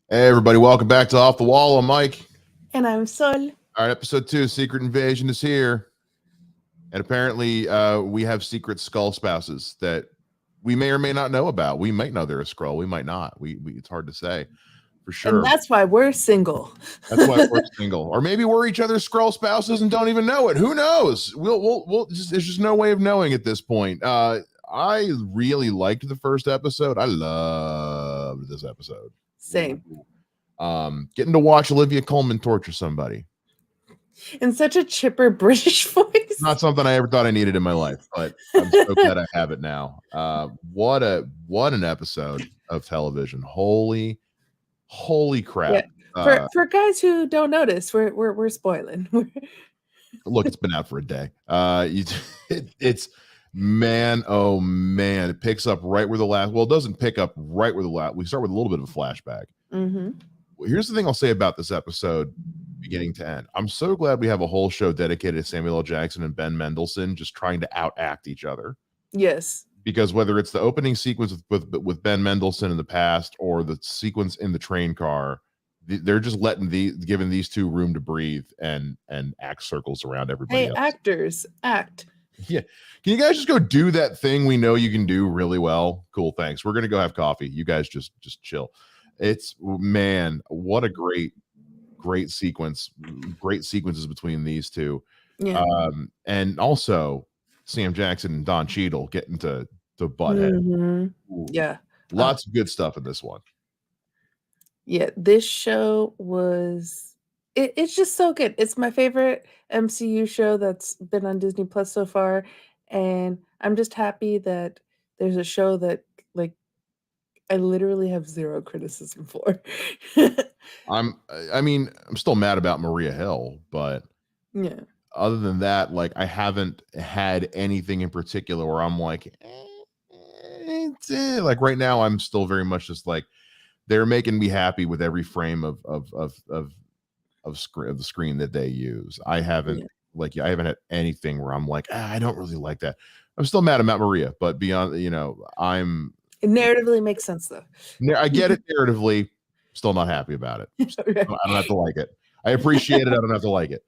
Hey, everybody, welcome back to Off the Wall. I'm Mike. And I'm Sol. All right, episode 2, Secret Invasion is here. And apparently, we have secret Skrull spouses that we may or may not know about. We might know they're a Skrull. We might not. It's hard to say for And sure. that's why we're single. That's why we're single. Or maybe we're each other's Skrull spouses and don't even know it. Who knows? There's just no way of knowing at this point. I really liked the first episode. I loved this episode. Same. Getting to watch Olivia Colman torture somebody. In such a chipper British voice. Not something I ever thought I needed in my life, but I'm so glad I have it now. What an episode of television. Holy crap. Yeah. For guys who don't notice, we're spoiling. Look, it's been out for a day. It's man, oh man, it picks up right where the last. Well, it doesn't pick up right where the last. We start with a little bit of a flashback. Mm-hmm. Here's the thing I'll say about this episode, beginning to end. I'm so glad we have a whole show dedicated to Samuel L. Jackson and Ben Mendelsohn just trying to outact each other. Yes. Because whether it's the opening sequence with Ben Mendelsohn in the past or the sequence in the train car, they're just giving these two room to breathe and act circles around everybody else. Actors, act. Yeah. Can you guys just go do that thing we know you can do really well? Cool, thanks. We're gonna go have coffee. You guys just chill. It's, man, what a great sequence. Great sequences between these two. Yeah. And also Sam Jackson and Don Cheadle getting to butt heads. Mm-hmm. Yeah. Lots of good stuff in this one. Yeah, this show it's just so good. It's my favorite MCU show that's been on Disney Plus so far, and I'm just happy that there's a show that like I literally have zero criticism for. I'm still mad about Maria Hill, but yeah. Other than that, like, I haven't had anything in particular where I'm like, like right now, I'm still very much just like, they're making me happy with every frame of the screen that they use. I haven't I haven't had anything where I'm like, I don't really like that. I'm still mad about Maria, but beyond, It narratively makes sense though. I get it narratively, still not happy about it. I don't have to like it. I appreciate it. I don't have to like it.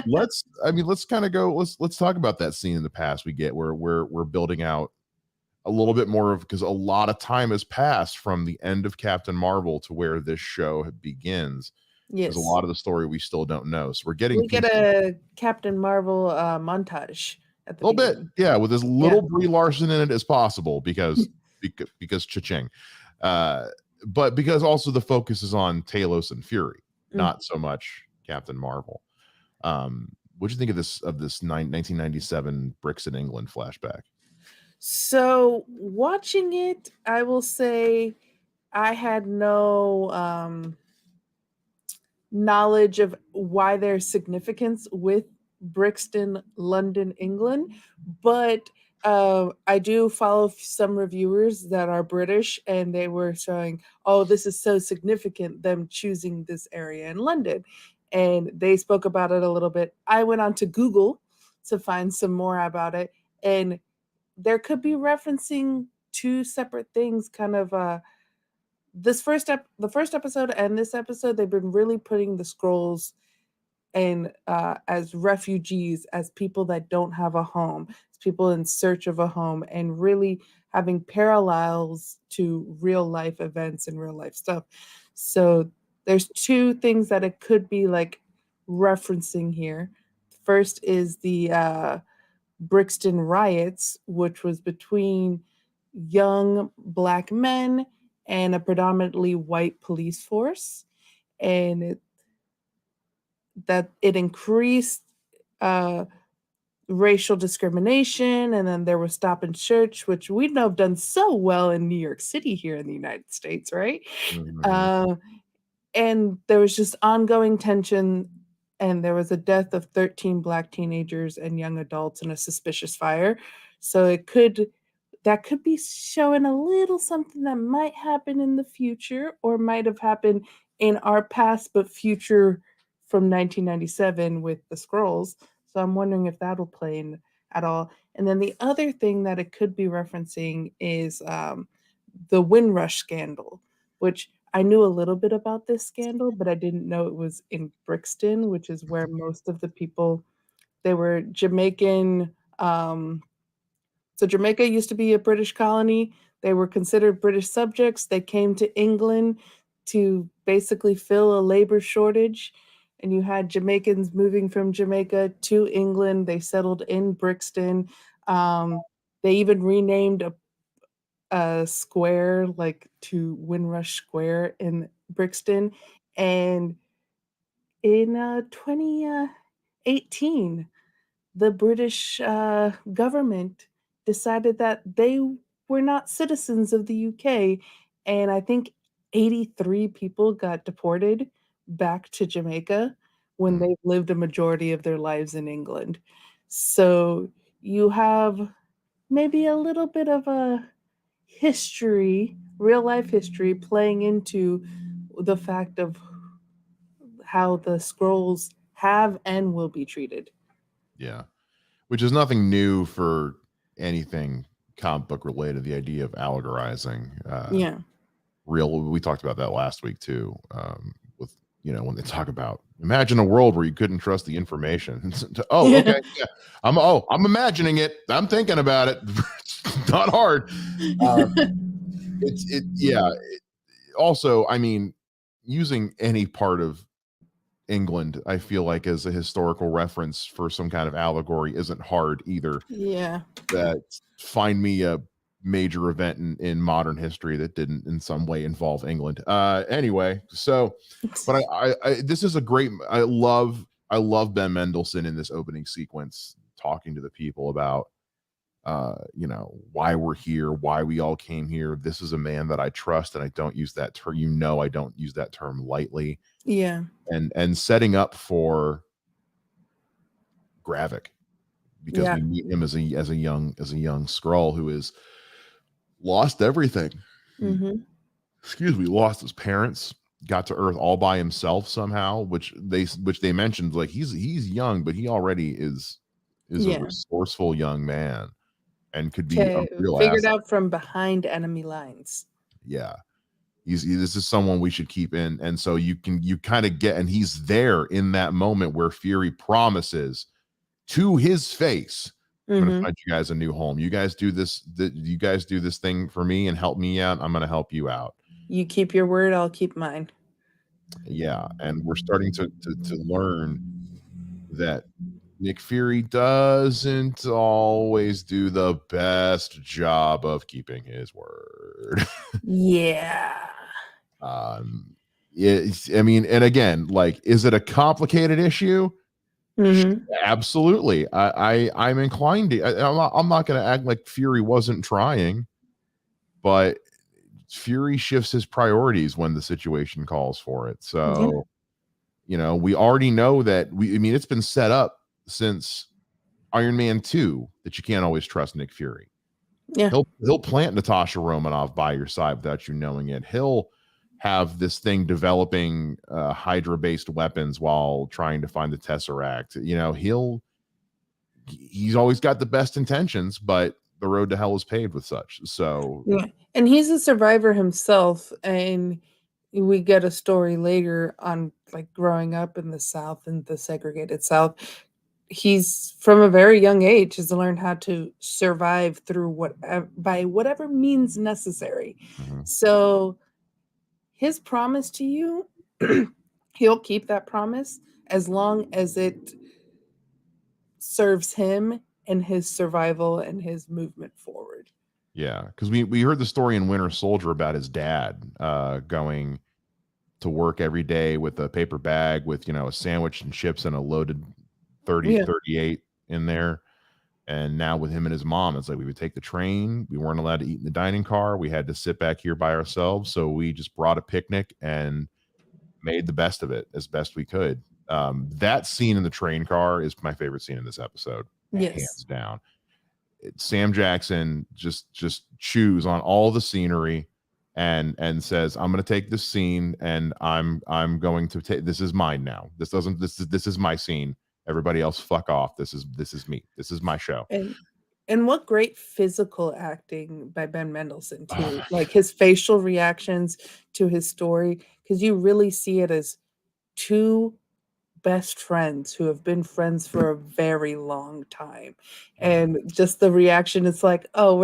Let's kind of go. Let's talk about that scene in the past we get where we're building out a little bit more of, because a lot of time has passed from the end of Captain Marvel to where this show begins. Yes. There's a lot of the story we still don't know. So we get a Captain Marvel montage at the little bit, yeah, with as little Brie Larson in it as possible because cha-ching. But because also the focus is on Talos and Fury, not so much Captain Marvel. What do you think of this 1997 Brixton, England flashback? So watching it, I will say I had no knowledge of why there's significance with Brixton, London, England, but I do follow some reviewers that are British, and they were showing, oh, this is so significant, them choosing this area in London. And they spoke about it a little bit. I went on to Google to find some more about it, and there could be referencing two separate things, kind of the first episode and this episode. They've been really putting the Skrulls and as refugees, as people that don't have a home, as people in search of a home, and really having parallels to real life events and real life stuff. So there's two things that it could be like referencing here. First is the Brixton riots, which was between young Black men and a predominantly white police force, and it increased racial discrimination. And then there was Stop and Search, which we know have done so well in New York City here in the United States, right? Mm-hmm. And there was just ongoing tension, and there was a death of 13 Black teenagers and young adults in a suspicious fire. So that could be showing a little something that might happen in the future, or might have happened in our past but future from 1997 with the Skrulls. So I'm wondering if that'll play in at all. And then the other thing that it could be referencing is the Windrush scandal, which I knew a little bit about this scandal, but I didn't know it was in Brixton, which is where most of the people, they were Jamaican. So Jamaica used to be a British colony. They were considered British subjects. They came to England to basically fill a labor shortage. And you had Jamaicans moving from Jamaica to England. They settled in Brixton. They even renamed a square like to Windrush Square in Brixton. And in 2018, the British government decided that they were not citizens of the UK. And I think 83 people got deported back to Jamaica when Mm. they've lived a majority of their lives in England. So you have maybe a little bit of a history, real life history, playing into the fact of how the scrolls have and will be treated. Yeah, which is nothing new for anything comic book related. The idea of allegorizing, Yeah. real. We talked about that last week too. With when they talk about imagine a world where you couldn't trust the information. Oh, okay, yeah. I'm imagining it. I'm thinking about it. It's not hard. Yeah. Also, I mean, using any part of England, I feel like as a historical reference for some kind of allegory isn't hard either. Yeah. That find me a major event in modern history that didn't in some way involve England. Anyway, so but I this is a great I love Ben Mendelsohn in this opening sequence talking to the people about why we're here, why we all came here. This is a man that I trust, and I don't use that term. I don't use that term lightly. Yeah. And setting up for Gravik because Yeah. we meet him as a young Skrull who has lost everything. Mhm. Excuse me, lost his parents, got to Earth all by himself somehow, which they mentioned like he's young, but he already is a Yeah. resourceful young man and could be a Okay. real Figured asset. out from behind enemy lines. Yeah. This is someone we should keep in. And so you kind of get, and he's there in that moment where Fury promises to his face, I'm going to Mhm. find you guys a new home. You guys do this. You guys do this thing for me and help me out. I'm going to help you out. You keep your word, I'll keep mine. Yeah. And we're starting to learn that Nick Fury doesn't always do the best job of keeping his word. Yeah. um, I mean, and again, like, is it a complicated issue? Mhm. Absolutely. I'm inclined to. I'm not going to act like Fury wasn't trying, but Fury shifts his priorities when the situation calls for it. Yeah. So we already know that I mean, it's been set up since Iron Man 2 that you can't always trust Nick Fury. Yeah. He'll plant Natasha Romanoff by your side without you knowing it. He'll have this thing developing Hydra-based weapons while trying to find the Tesseract. He's always got the best intentions, but the road to hell is paved with such. So Yeah. And he's a survivor himself, and we get a story later on like growing up in the South and the segregated South. He's from a very young age has learned how to survive through whatever by whatever means necessary. mhm, So his promise to you, he'll keep that promise as long as it serves him and his survival and his movement forward. yeah, because we heard the story in Winter Soldier about his dad going to work every day with a paper bag with a sandwich and chips and a loaded 30 Yeah. 38 in there. And now with him and his mom, it's like we would take the train. We weren't allowed to eat in the dining car. We had to sit back here by ourselves. So we just brought a picnic and made the best of it as best we could. That scene in the train car is my favorite scene in this episode, Yes. hands down. Sam Jackson just chews on all the scenery and says, I'm going to take this scene and I'm going to take, this is mine now. This is my scene. Everybody else fuck off. This is me. This is my show. And And what great physical acting by Ben Mendelsohn too. Like his facial reactions to his story, because you really see it as two best friends who have been friends for a very long time. Yeah. And just the reaction, it's like, oh,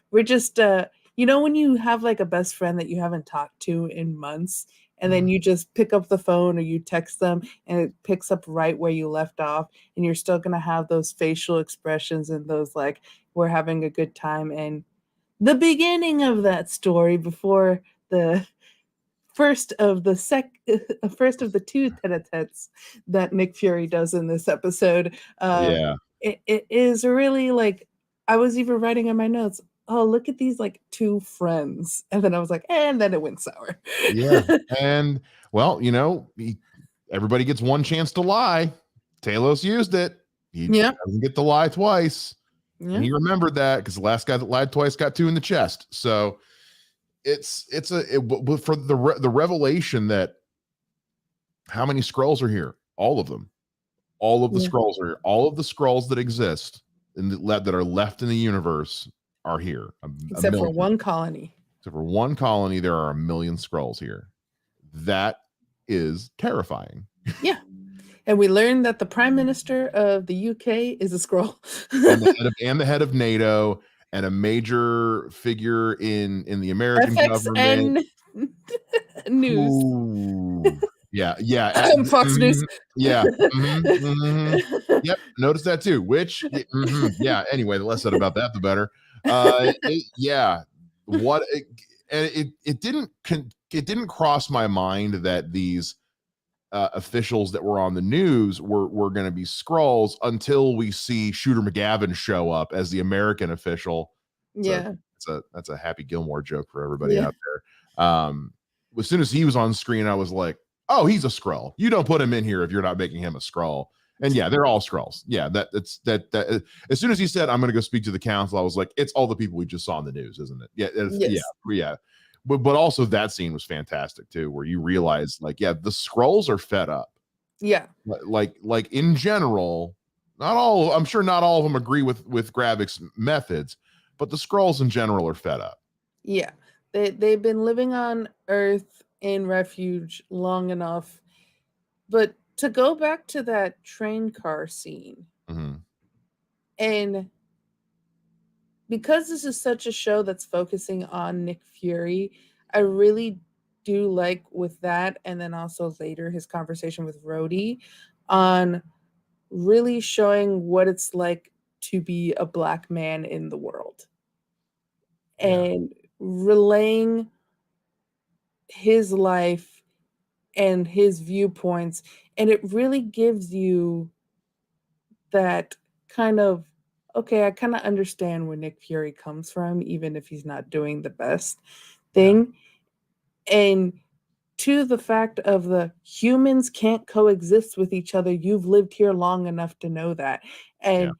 we're just you know when you have like a best friend that you haven't talked to in months, and then Mhm. you just pick up the phone or you text them and it picks up right where you left off, and you're still going to have those facial expressions and those like we're having a good time. And the beginning of that story before the first of the two tete-a-tetes that Nick Fury does in this episode. Yeah. It is really like I was even writing in my notes, oh, look at these like two friends. And then I was like, and then it went sour. Yeah. And well, everybody gets one chance to lie. Talos used it. He Yeah. doesn't get to lie twice. And Yeah. he remembered that because the last guy that lied twice got two in the chest. So for the revelation that how many Skrulls are here? All of them. All of the Yeah. Skrulls are here. All of the Skrulls that exist and that are left in the universe are here. A Except for million. one colony. So for one colony, there are a million Skrulls here. That is terrifying. Yeah. And we learned that the Prime Minister of the UK is a Skrull. and the head of NATO and a major figure in the American government. FXN News. Ooh. Yeah. Fox News. Yeah. Yep. Notice that too. Yeah. Anyway, the less said about that, the better. Yeah. What? And it didn't cross my mind that these officials that were on the news were going to be Skrulls until we see Shooter McGavin show up as the American official. Yeah. That's a Happy Gilmore joke for everybody Yeah. out there. As soon as he was on screen, I was like, oh, he's a Skrull. You don't put him in here if you're not making him a Skrull. And yeah, they're all Skrulls. Yeah, that as soon as he said, I'm going to go speak to the council, I was like, it's all the people we just saw in the news, isn't it? Yeah, Yes. yeah. But also that scene was fantastic too, where you realize like, yeah, the Skrulls are fed up. Yeah. Like in general, I'm sure not all of them agree with Gravik's methods, but the Skrulls in general are fed up. Yeah. They've been living on Earth in refuge long enough. But to go back to that train car scene, and because this is such a show that's focusing on Nick Fury, I really do like with that, and then also later his conversation with Rhodey on really showing what it's like to be a black man in the world. And relaying his life and his viewpoints, and it really gives you that kind of, okay, I kind of understand where Nick Fury comes from, even if he's not doing the best thing. And to the fact of the humans can't coexist with each other, you've lived here long enough to know that. And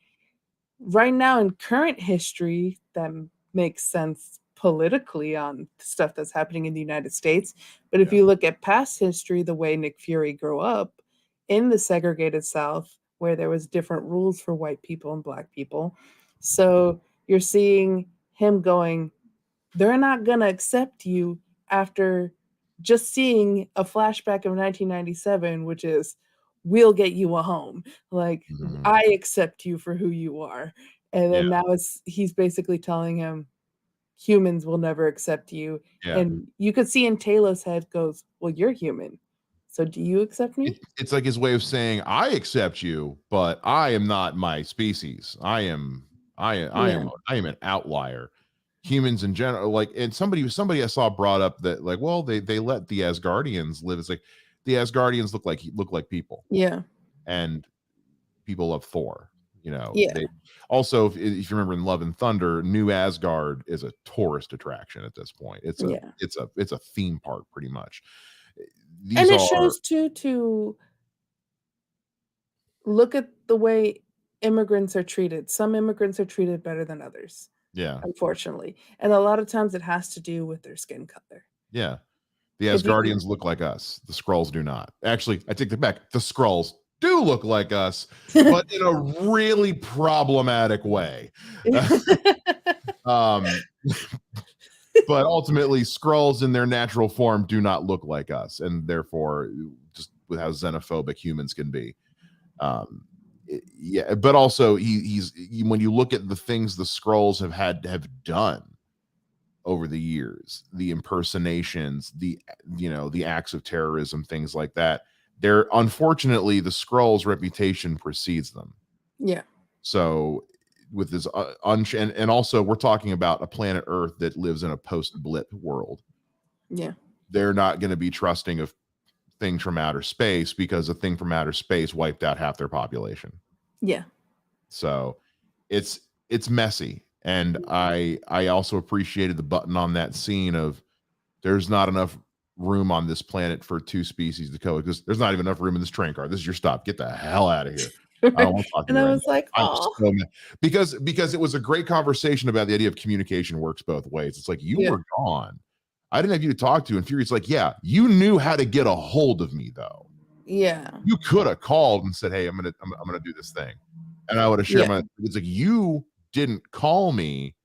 right now in current history, that makes sense politically on stuff that's happening in the United States. But if you look at past history, the way Nick Fury grew up in the segregated South, where there was different rules for white people and black people. So you're seeing him going, they're not going to accept you after just seeing a flashback of 1997, which is, we'll get you a home. Like, I accept you for who you are. And then now he's basically telling him, humans will never accept you. And you could see in Taylor's head goes, well, you're human. So do you accept me? It's like his way of saying, I accept you, but I am not my species. I am an outlier. Humans in general, like, and somebody I saw brought up that like, well, they let the Asgardians live. It's like the Asgardians look like people. Yeah. And people love Thor. Yeah. They also, if you remember in Love and Thunder, New Asgard is a tourist attraction at this point. It's a theme park pretty much. And it shows too to look at the way immigrants are treated. Some immigrants are treated better than others. Yeah. Unfortunately. And a lot of times it has to do with their skin color. Yeah. The Asgardians look like us. The Skrulls do not. Actually, I take that back. The Skrulls do look like us, but in a really problematic way. um, but ultimately, Skrulls in their natural form do not look like us, and therefore, just with how xenophobic humans can be. Yeah, but also when you look at the things the Skrulls have done over the years, the impersonations, the acts of terrorism, things like that. They're unfortunately the Skrulls' reputation precedes them. Yeah. So with this and also we're talking about a planet Earth that lives in a post-blip world. Yeah. They're not going to be trusting of things from outer space because a thing from outer space wiped out half their population. Yeah. So it's messy. And I also appreciated the button on that scene of there's not enough room on this planet for two species to coexist. There's not even enough room in this train car. This is your stop. Get the hell out of here. I don't want to talk to And you I right was now. like, I'm oh, so mad. Because it was a great conversation about the idea of communication works both ways. It's like, you yeah. were gone. I didn't have you to talk to. And Fury's like, yeah, you knew how to get a hold of me though. Yeah. You could have called and said, hey, I'm gonna do this thing. And I would have shared Yeah. it's like, you didn't call me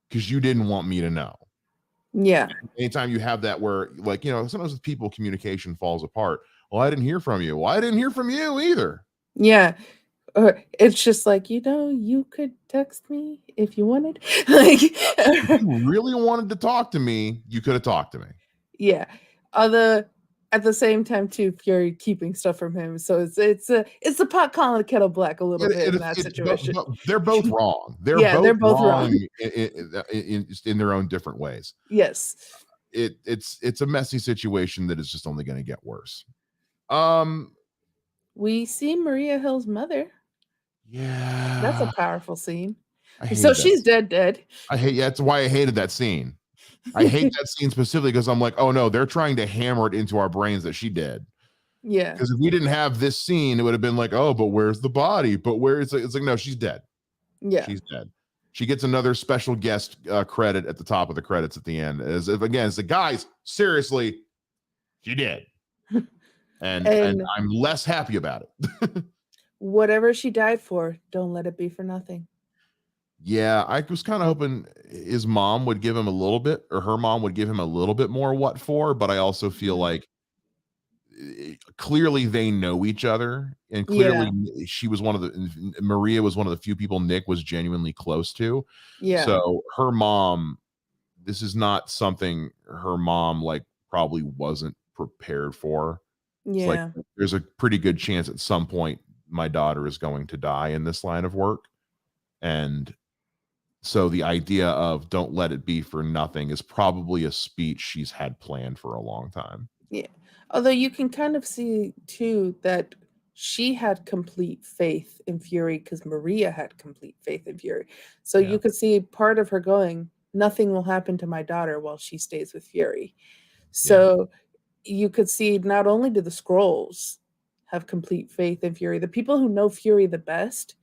because you didn't want me to know. Yeah. Anytime you have that where, like, sometimes with people, communication falls apart. Well, I didn't hear from you. Well, I didn't hear from you either. Yeah. It's just like, you could text me if you wanted. Like, if you really wanted to talk to me, you could have talked to me. Yeah. At the same time too, Fury keeping stuff from him. So it's the pot calling the kettle black a little bit in that situation. They're both wrong. Yeah, they're both wrong. In their own different ways. Yes. It's a messy situation that is just only going to get worse. We see Maria Hill's mother. Yeah. That's a powerful scene. So she's dead. That's why I hated that scene. I hate that scene specifically because I'm like, oh no, they're trying to hammer it into our brains that she did. Yeah. Because if we didn't have this scene, it would have been like, oh, but where's the body? But where it's like, no, she's dead. Yeah. She's dead. She gets another special guest credit at the top of the credits at the end. As if again, it's the guys, seriously, she did. And I'm less happy about it. Whatever she died for, don't let it be for nothing. Yeah, I was kind of hoping his mom would give him a little bit, or her mom would give him a little bit more what for, but I also feel like clearly they know each other, and clearly Maria was one of the few people Nick was genuinely close to. Yeah. So her mom, this is not something her mom like probably wasn't prepared for. Yeah. It's like there's a pretty good chance at some point my daughter is going to die in this line of work. And so the idea of don't let it be for nothing is probably a speech she's had planned for a long time. Yeah. Although you can kind of see too that she had complete faith in Fury because Maria had complete faith in Fury. So you could see part of her going, nothing will happen to my daughter while she stays with Fury. So you could see not only do the Skrulls have complete faith in Fury, the people who know Fury the best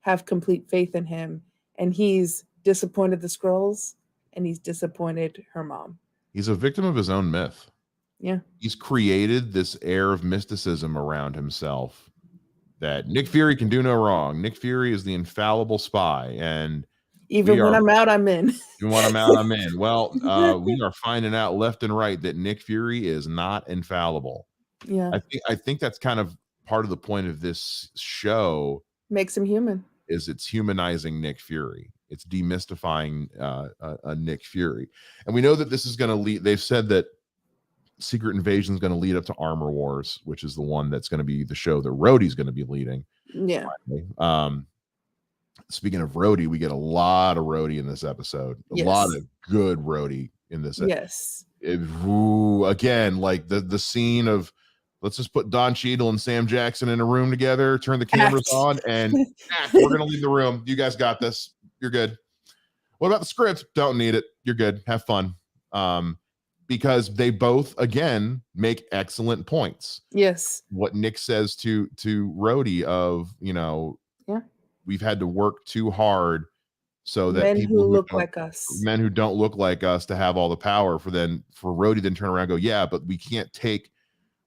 have complete faith in him, and he's disappointed the Skrulls and he's disappointed her mom. He's a victim of his own myth. Yeah. He's created this air of mysticism around himself that Nick Fury can do no wrong. Nick Fury is the infallible spy, and even when I'm out, I'm in. Even when I'm out, I'm in. Well, we are finding out left and right that Nick Fury is not infallible. Yeah. I think that's kind of part of the point of this show. Makes him human. Is it's humanizing Nick Fury. It's demystifying Nick Fury. And we know that this is going to lead. They've said that Secret Invasion is going to lead up to Armor Wars, which is the one that's going to be the show that Rhodey's going to be leading. Yeah. Finally. Speaking of Rhodey, we get a lot of Rhodey in this episode. A lot of good Rhodey in this. Yes. Again, like the scene of let's just put Don Cheadle and Sam Jackson in a room together, turn the cameras on, and we're going to leave the room. You guys got this. You're good. What about the script? Don't need it. You're good. Have fun. Because they both, again, make excellent points. Yes. What Nick says to Rhodey of, we've had to work too hard so that men people who look like us, men who don't look like us, to have all the power for Rhodey then turn around and go, yeah, but we can't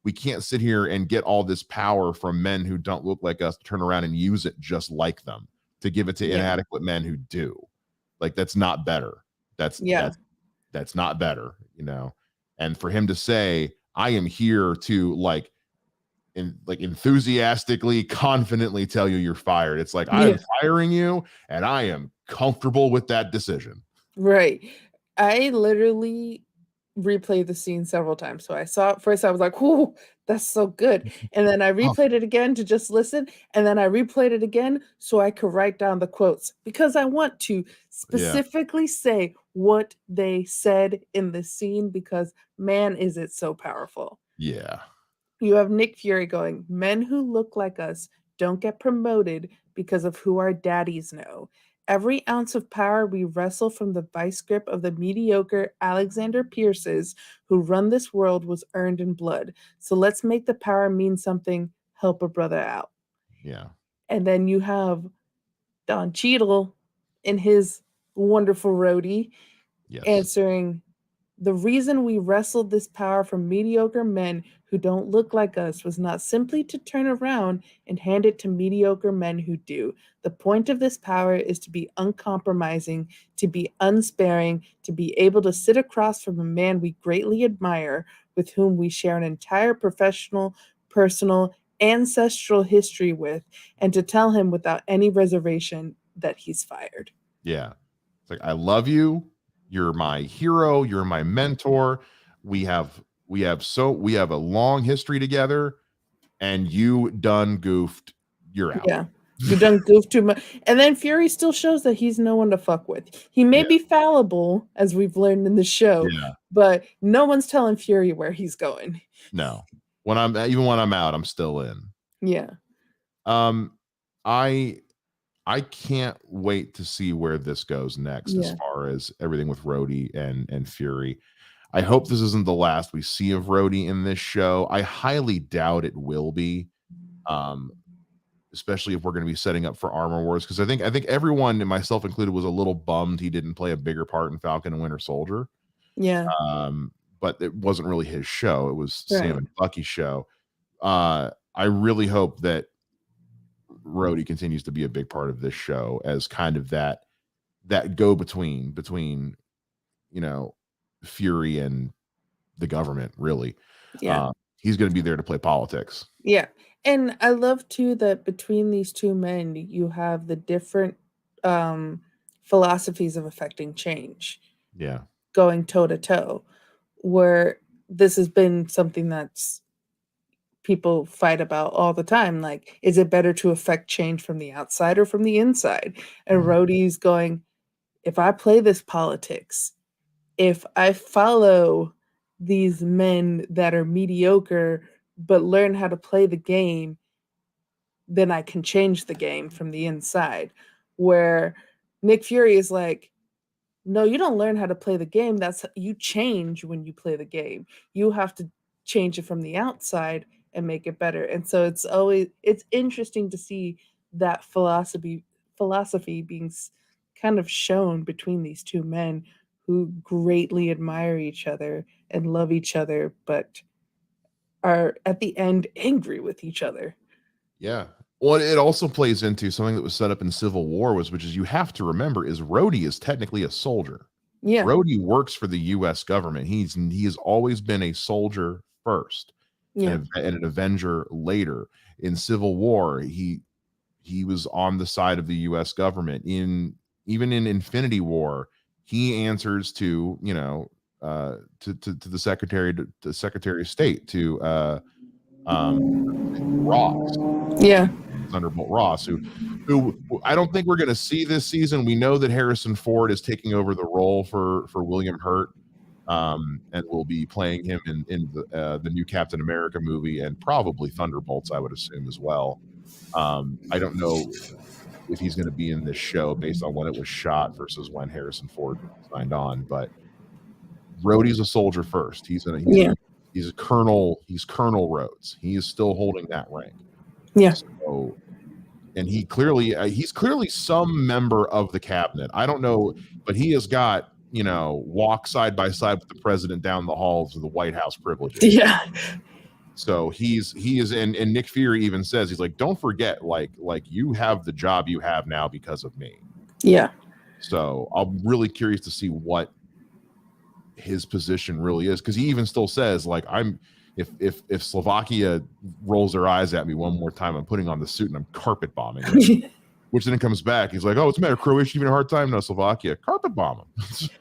we can't sit here and get all this power from men who don't look like us to turn around and use it just like them, to give it to Yeah. inadequate men who do. Like, that's not better. That's Yeah. that's not better, you know. And for him to say, I am here to like enthusiastically, confidently tell you you're fired. It's like, I'm Yeah. firing you and I am comfortable with that decision. Right. I literally replayed the scene several times. So I saw it first, I was like, "Ooh, that's so good." And then I Oh, replayed it again to just listen, and then I replayed it again so I could write down the quotes because I want to yeah. specifically say what they said in the scene because man, is it so powerful. Yeah. You have Nick Fury going, "Men who look like us don't get promoted because of who our daddies know. Every ounce of power we wrestle from the vice grip of the mediocre Alexander Pierces who run this world was earned in blood. So let's make the power mean something, help a brother out." Yeah. And then you have Don Cheadle in his wonderful roadie Yes. answering, "The reason we wrestled this power from mediocre men who don't look like us was not simply to turn around and hand it to mediocre men who do. The point of this power is to be uncompromising, to be unsparing, to be able to sit across from a man we greatly admire, with whom we share an entire professional, personal, ancestral history with, and to tell him without any reservation that he's fired." Yeah. It's like, I love you. You're my hero. You're my mentor. We have we have a long history together, and you done goofed. You're out. Yeah. You done goofed too much. And then Fury still shows that he's no one to fuck with. He may Yeah. be fallible, as we've learned in the show, Yeah. but no one's telling Fury where he's going. No. When I'm out, I'm still in. Yeah. Um, I can't wait to see where this goes next as Yeah. far as everything with Rhodey and Fury. I hope this isn't the last we see of Rhodey in this show. I highly doubt it will be. Um, especially if we're going to be setting up for Armor Wars, because I think everyone, and myself included, was a little bummed he didn't play a bigger part in Falcon and Winter Soldier. Yeah. But it wasn't really his show. It was Sam Right. and Bucky's show. I really hope that Rhodey continues to be a big part of this show as kind of that go between you know Fury and the government. Really, Yeah. he's going to be there to play politics. Yeah. And I love too that between these two men, you have the different um philosophies of affecting change Yeah, going toe to toe, where this has been something that's people fight about all the time. Like, is it better to affect change from the outside or from the inside? And Mhm. Rhodey's going, if I play this politics, if I follow these men that are mediocre but learn how to play the game, then I can change the game from the inside. Where Nick Fury is like, no, you don't learn how to play the game. That's you change when you play the game. You have to change it from the outside and make it better. And so it's interesting to see that philosophy being kind of shown between these two men who greatly admire each other and love each other, but are at the end angry with each other. yeah. Well, it also plays into something that was set up in Civil War, which is, you have to remember, is Rhodey is technically a soldier. Yeah, Rhodey works for the U.S. government. He has always been a soldier first, yeah, and an Avenger later. In Civil War, he was on the side of the U.S. government. Even in Infinity War, he answers to to the Secretary of State, to um, Ross, yeah, Thunderbolt Ross, who I don't think we're going to see this season. We know that Harrison Ford is taking over the role for William Hurt, and will be playing him in the new Captain America movie, and probably Thunderbolts, I would assume, as well. I don't know if he's going to be in this show based on when it was shot versus when Harrison Ford signed on, but Rhodey's a soldier first. yeah, He's a colonel. He's Colonel Rhodes. He is still holding that rank. yeah, So, and he's clearly some member of the cabinet. I don't know, but he has got, walk side by side with the president down the halls of the White House privileges. yeah. So he is, and Nick Fury even says, he's like, don't forget, like you have the job you have now because of me. Yeah. So I'm really curious to see what his position really is, because he even still says, like, if Slovakia rolls their eyes at me one more time, I'm putting on the suit and I'm carpet bombing them. Which then comes back, he's like, oh, what's the matter, Croatia even a hard time? No, Slovakia, carpet bomb them.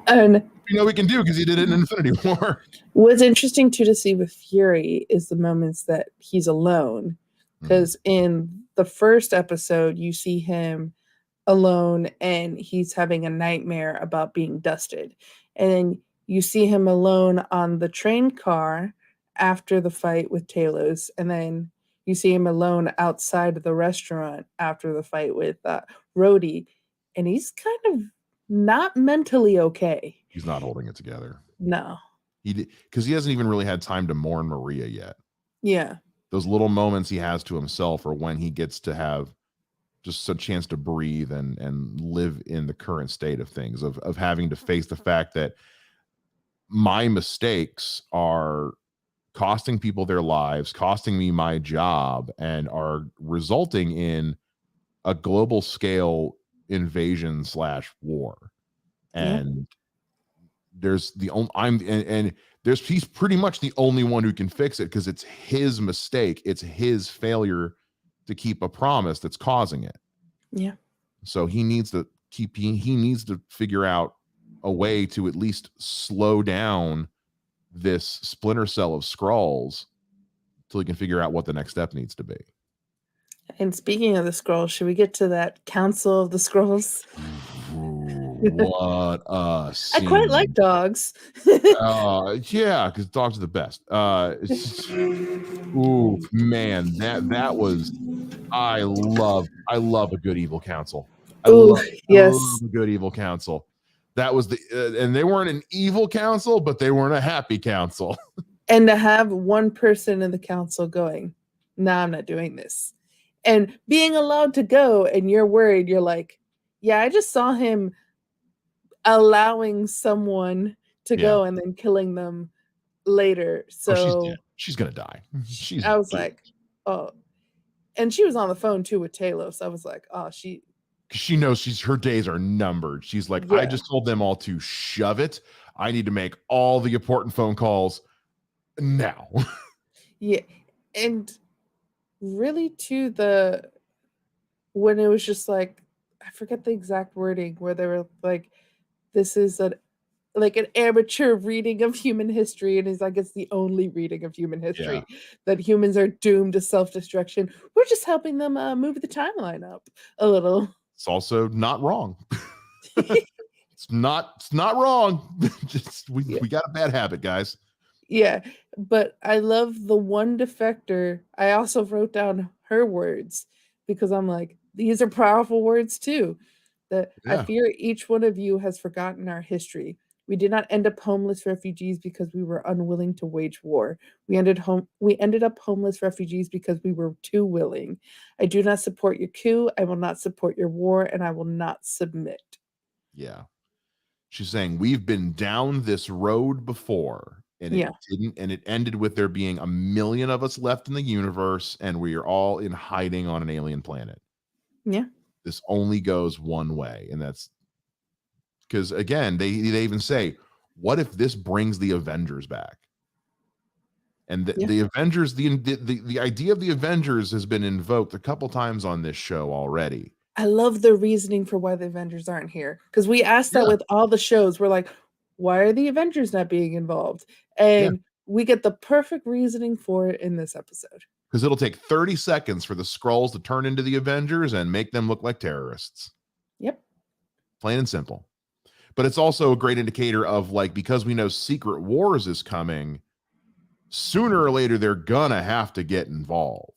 And we can do, because he did it in Infinity War. What's interesting too to see with Fury is the moments that he's alone, because in the first episode you see him alone and he's having a nightmare about being dusted, and then you see him alone on the train car after the fight with Talos, and then you see him alone outside of the restaurant after the fight with Rhodey, and he's kind of not mentally okay. He's not holding it together. No. Because he hasn't even really had time to mourn Maria yet. Yeah. Those little moments he has to himself, or when he gets to have just a chance to breathe and live in the current state of things, of having to face the fact that my mistakes are costing people their lives, costing me my job, and are resulting in a global scale invasion / war. And there's the only he's pretty much the only one who can fix it, because it's his mistake, it's his failure to keep a promise that's causing it. Yeah. So he needs to figure out a way to at least slow down this splinter cell of Skrulls till he can figure out what the next step needs to be. And speaking of the Skrulls, should we get to that Council of the Skrulls? What a scene. I quite like dogs. Yeah, because dogs are the best. Ooh, man, that was. I love a good evil council. I love a good evil council. That was and they weren't an evil council, but they weren't a happy council. And to have one person in the council going, "No, I'm not doing this," and being allowed to go, and you're worried, you're like, "Yeah, I just saw him allowing someone to go and then killing them later." So she's gonna die. I was like, oh, and she was on the phone too with Talos. I was like, oh, she knows her days are numbered. She's like, I just told them all to shove it. I need to make all the important phone calls now. Yeah. And really too, when it was just like, I forget the exact wording, where they were like, this is an amateur reading of human history, and he's like, it's the only reading of human history, that humans are doomed to self-destruction. We're just helping them move the timeline up a little. It's also not wrong. it's not wrong. Just we got a bad habit, guys. Yeah, but I love the one defector. I also wrote down her words, because I'm like, these are powerful words too. That I fear each one of you has forgotten our history. We did not end up homeless refugees because we were unwilling to wage war. We ended up homeless refugees because we were too willing. I do not support your coup. I will not support your war, and I will not submit. Yeah. She's saying we've been down this road before, and it didn't, and it ended with there being 1 million of us left in the universe, and we are all in hiding on an alien planet. Yeah. This only goes one way, and that's because, again, they even say, what if this brings the Avengers back? And the Avengers, the idea of the Avengers has been invoked a couple times on this show already. I love the reasoning for why the Avengers aren't here, because we asked that with all the shows. We're like, why are the Avengers not being involved? And we get the perfect reasoning for it in this episode. Because it'll take 30 seconds for the Skrulls to turn into the Avengers and make them look like terrorists. Yep. Plain and simple. But it's also a great indicator of, like, because we know Secret Wars is coming, sooner or later they're gonna have to get involved.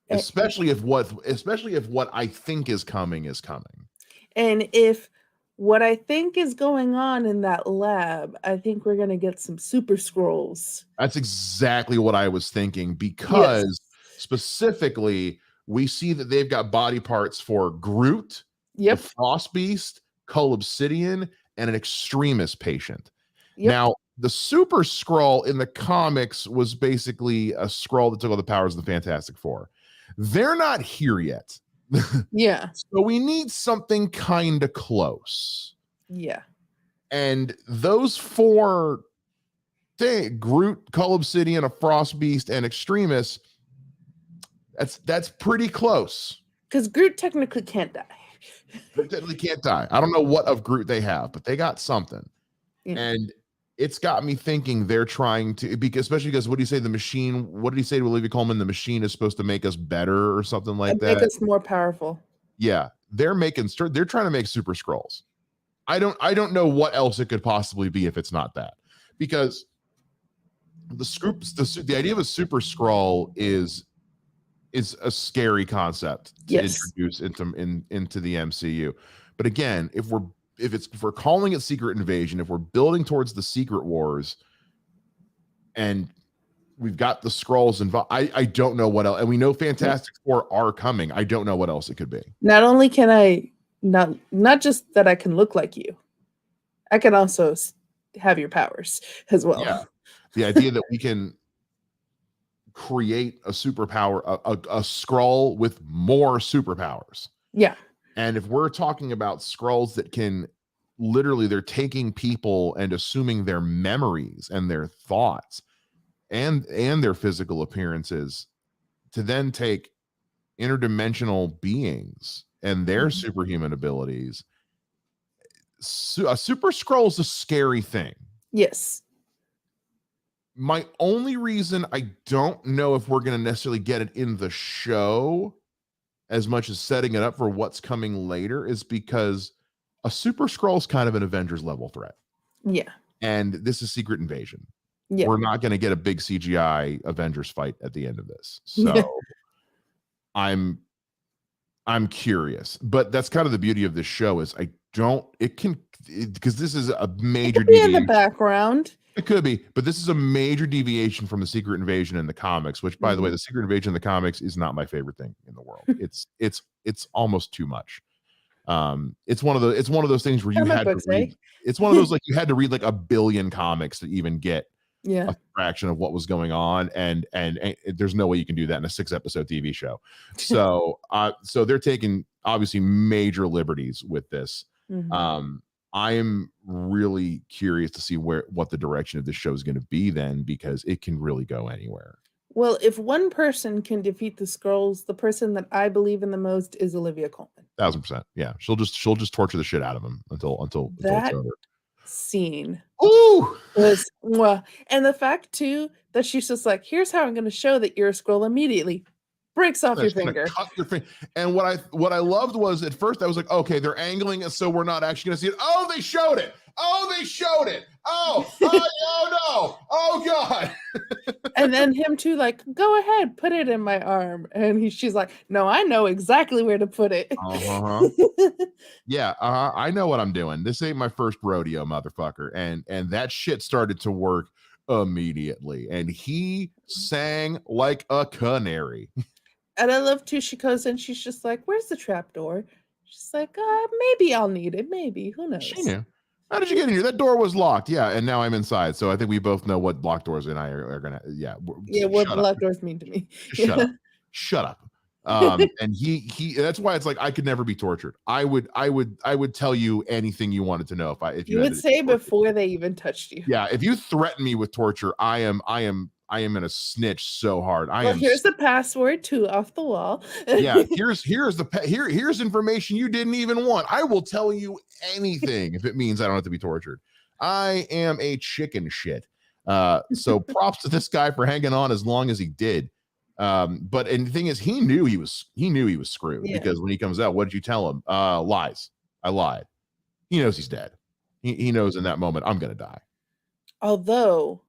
Especially if what I think is coming is coming. And if what I think is going on in that lab, I think we're gonna get some super Skrulls. That's exactly what I was thinking, because specifically we see that they've got body parts for Groot, the Frost Beast, Cull Obsidian, and an extremist patient. Now, The Super Skrull in the comics was basically a Skrull that took all the powers of the Fantastic Four. They're not here yet. Yeah. So we need something kind of close. Yeah. And those four Groot, Cull Obsidian, a Frost Beast, and Extremis, that's pretty close. Because Groot technically can't die. Groot technically can't die. I don't know what of Groot they have, but they got something. Yeah. And it's got me thinking they're trying to, because especially because what do you say, the machine, what did he say to Olivia Colman? The machine is supposed to make us better or something like that. Make us more powerful. Yeah. They're trying to make Super Skrulls. I don't know what else it could possibly be if it's not that. Because the idea of a Super Skrull is a scary concept to introduce into the MCU. But again, if we're calling it Secret Invasion, if we're building towards the Secret Wars, and we've got the Skrulls involved, I don't know what else. And we know Fantastic Four are coming. I don't know what else it could be. Not only can I not just that I can look like you, I can also have your powers as well. Yeah. The idea that we can create a superpower, a Skrull with more superpowers. Yeah. And if we're talking about Skrulls that can literally, they're taking people and assuming their memories and their thoughts and their physical appearances to then take interdimensional beings and their superhuman abilities. A Super Skrull is a scary thing. Yes. My only reason I don't know if we're going to necessarily get it in the show as much as setting it up for what's coming later is because a Super Skrull is kind of an Avengers level threat. Yeah. And this is Secret Invasion. Yeah. We're not going to get a big CGI Avengers fight at the end of this. So I'm curious, but that's kind of the beauty of this show is because this is a major deviation in the background. It could be, but this is a major deviation from the Secret Invasion in the comics, which, by the way, the Secret Invasion in the comics is not my favorite thing in the world. It's almost too much. It's one of those things where you had to read. It's one of those, like, you had to read like a billion comics to even get a fraction of what was going on, and there's no way you can do that in a 6-episode TV show. So so they're taking obviously major liberties with this. I am really curious to see what the direction of this show is going to be then, because it can really go anywhere. Well, if one person can defeat the Skrulls, the person that I believe in the most is Olivia Colman. 1000%. Yeah, she'll just torture the shit out of him until it's over. Scene. Ooh, was and the fact too that she's just like, here's how I'm going to show that you're a Skrull immediately. Breaks off your finger. Cut your finger. And what I loved was, at first I was like, okay, they're angling it so we're not actually going to see it. Oh, they showed it. Oh no. Oh God. And then him too, like, go ahead, put it in my arm. And she's like, no, I know exactly where to put it. Yeah, I know what I'm doing. This ain't my first rodeo, motherfucker. And that shit started to work immediately. And he sang like a canary. And I love too, she goes and she's just like, where's the trap door? She's like, maybe I'll need it. Maybe. Who knows? She knew. How did you get in here? That door was locked. Yeah, and now I'm inside. So I think we both know what locked doors and I are gonna. Yeah. What locked doors mean to me? Shut up. And he. That's why it's like I could never be tortured. I would tell you anything you wanted to know if you would say before they even touched you. Yeah, if you threaten me with torture, I am gonna snitch so hard. Here's the password to off the wall. Yeah, here's information you didn't even want. I will tell you anything if it means I don't have to be tortured. I am a chicken shit. So props to this guy for hanging on as long as he did. And the thing is, he knew he was screwed, because when he comes out, what did you tell him? Lies. I lied. He knows he's dead. He knows in that moment, I'm gonna die. Although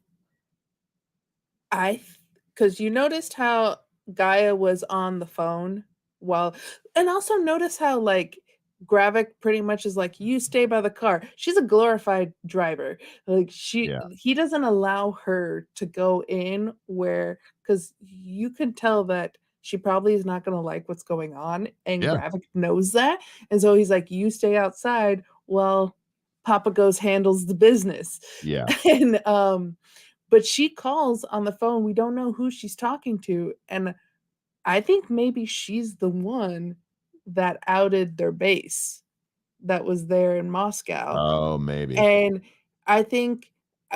because you noticed how Gaia was on the phone and also notice how, like, Gravik pretty much is like, you stay by the car. She's a glorified driver. Like, he doesn't allow her to go in because you can tell that she probably is not going to like what's going on, and Gravik knows that. And so he's like, you stay outside while Papa Ghost handles the business. Yeah. And but she calls on the phone. We don't know who she's talking to. And I think maybe she's the one that outed their base that was there in Moscow. Oh, maybe. And I think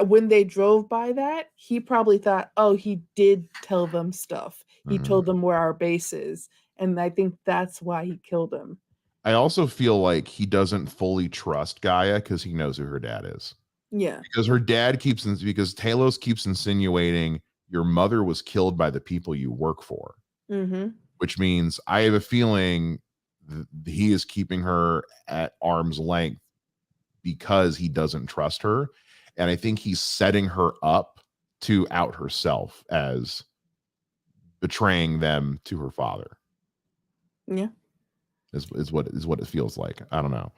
when they drove by that, he probably thought, oh, he did tell them stuff. He Mhm. told them where our base is. And I think that's why he killed him. I also feel like he doesn't fully trust Gaia because he knows who her dad is. Yeah. Because her dad because Talos keeps insinuating your mother was killed by the people you work for, Mm-hmm. which means I have a feeling he is keeping her at arm's length because he doesn't trust her. And I think he's setting her up to out herself as betraying them to her father. Yeah. Is what it feels like. I don't know.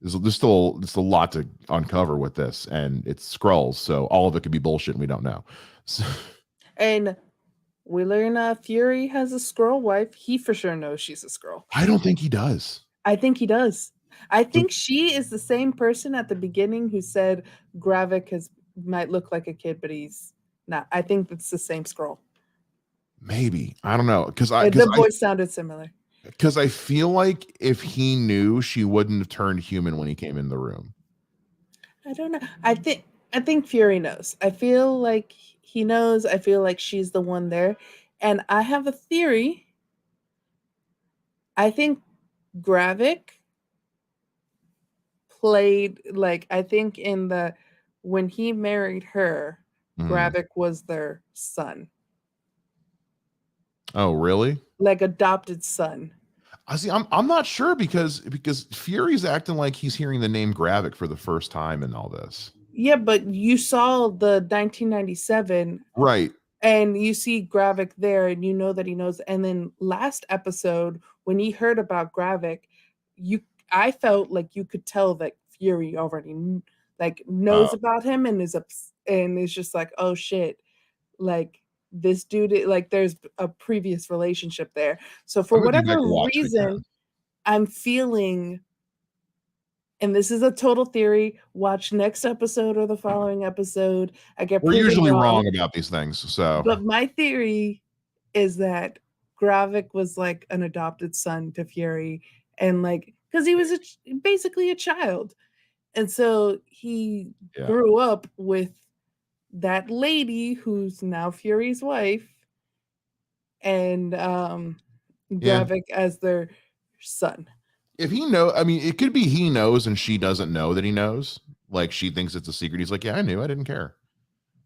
There's still a lot to uncover with this, and it's Skrulls, so all of it could be bullshit and we don't know. So, And we learn Fury has a Skrull wife. He for sure knows she's a Skrull. I don't think he does. I think he does. I think she is the same person at the beginning who said Gravik might look like a kid, but he's not. I think it's the same Skrull. Maybe. I don't know. The voice sounded similar. Because I feel like if he knew, she wouldn't have turned human when he came in the room. I don't know. I think Fury knows. I feel like he knows. I feel like she's the one there. And I have a theory. I think Gravik played I think when he married her, Gravik was their son. Oh, really? Like adopted son. I see. I'm not sure because Fury's acting like he's hearing the name Gravik for the first time in all this. Yeah, but you saw the 1997, right? And you see Gravik there, and you know that he knows. And then last episode, when he heard about Gravik, I felt like you could tell that Fury already knows about him and is just like, oh shit, like this dude, like there's a previous relationship there. So for whatever reason, I'm feeling, and this is a total theory, watch next episode or the following episode. We're usually wrong about these things. So, but my theory is that Gravik was like an adopted son to Fury, and because he was basically a child. And so he grew up with that lady who's now Fury's wife, and Gravik as their son. If he it could be he knows and she doesn't know that he knows. Like she thinks it's a secret. He's like, yeah, I knew. I didn't care.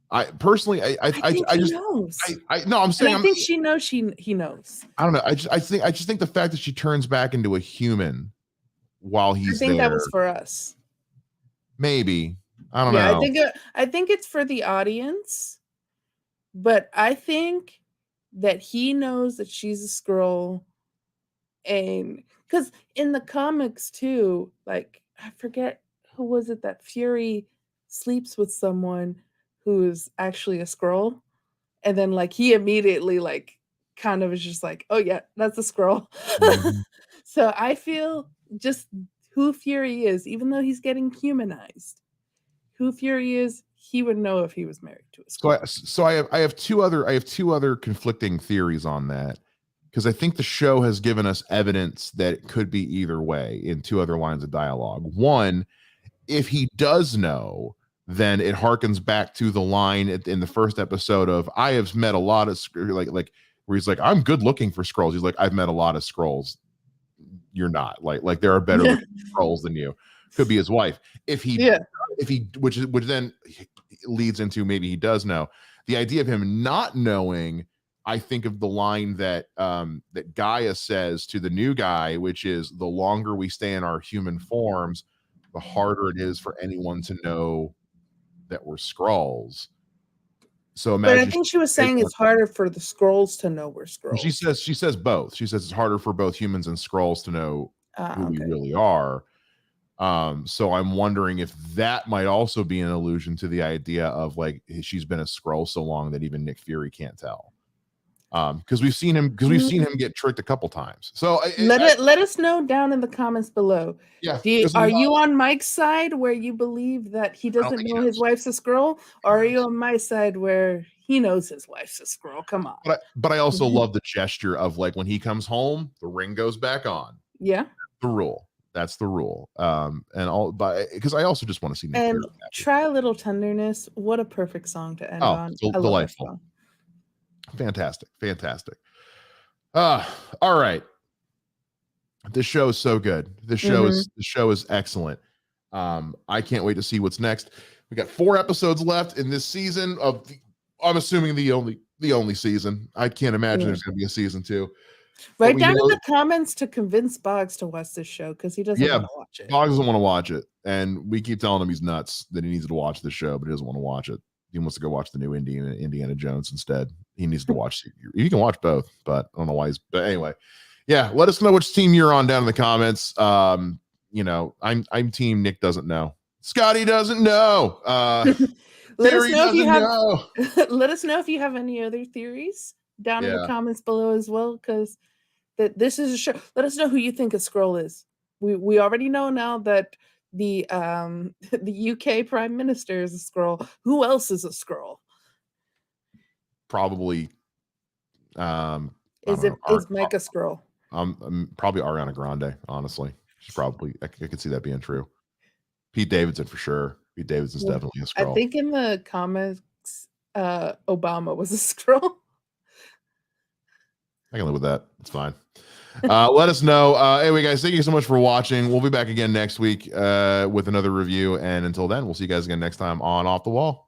I personally, I think he knows. No, I'm saying I think she knows. He knows. I don't know. I just think the fact that she turns back into a human while he's there. I think that was for us. Maybe. I don't know. I think it's for the audience, but I think that he knows that she's a Skrull, and because in the comics too, like I forget who was it that Fury sleeps with someone who's actually a Skrull, and then he immediately kind of is just like, oh yeah, that's a Skrull. Mm-hmm. So I feel just who Fury is, even though he's getting humanized, who Fury is, he would know if he was married to a Skrull. So I have two other conflicting theories on that, because I think the show has given us evidence that it could be either way in two other lines of dialogue. One, if he does know, then it harkens back to the line in the first episode of I have met a lot of like where he's like, I'm good looking for Skrulls. He's like, I've met a lot of Skrulls. You're not. Like there are better looking Skrulls than you. Could be his wife. If he which then leads into maybe he does know. The idea of him not knowing, I think of the line that that Gaia says to the new guy, which is the longer we stay in our human forms, the harder it is for anyone to know that we're Skrulls. So imagine. But I think she was saying it's harder for the Skrulls to know we're Skrulls. She says both. She says it's harder for both humans and Skrulls to know who we really are. So I'm wondering if that might also be an allusion to the idea of like she's been a Skrull so long that even Nick Fury can't tell. Because we've seen him get tricked a couple times. So let us know down in the comments below. yeah, Are you on Mike's side where you believe that he doesn't know his wife's a Skrull, or are you on my side where he knows his wife's a Skrull? Come on. But I also love the gesture of like when he comes home, the ring goes back on. Yeah, the rule. That's the rule. And all, but because I also just want to see Nick and Try a Little Tenderness. What a perfect song to end on. Delightful. Fantastic. All right. This show is so good. This show is excellent. I can't wait to see what's next. We got 4 episodes left in this season of I'm assuming the only season. I can't imagine there's going to be a season 2. Write down in the comments to convince Boggs to watch this show because he doesn't want to watch it. Boggs doesn't want to watch it, and we keep telling him he's nuts that he needs to watch the show, but he doesn't want to watch it. He wants to go watch the new Indiana Jones instead. He needs to watch. You can watch both, but I don't know why he's. But anyway, yeah. Let us know which team you're on down in the comments. I'm team Nick doesn't know. Scotty doesn't know. Let us know if you have. Let us know if you have any other theories down in the comments below as well, because this is a show. Let us know who you think a Skrull is. We already know now that the UK Prime Minister is a Skrull. Who else is a Skrull? Probably. Is Mike a Skrull? Probably Ariana Grande. Honestly, she's probably. I could see that being true. Pete Davidson for sure. Pete Davidson's definitely a Skrull. I think in the comics, Obama was a Skrull. I can live with that. It's fine. Let us know. Anyway, guys, thank you so much for watching. We'll be back again next week with another review. And until then, we'll see you guys again next time on Off the Wall.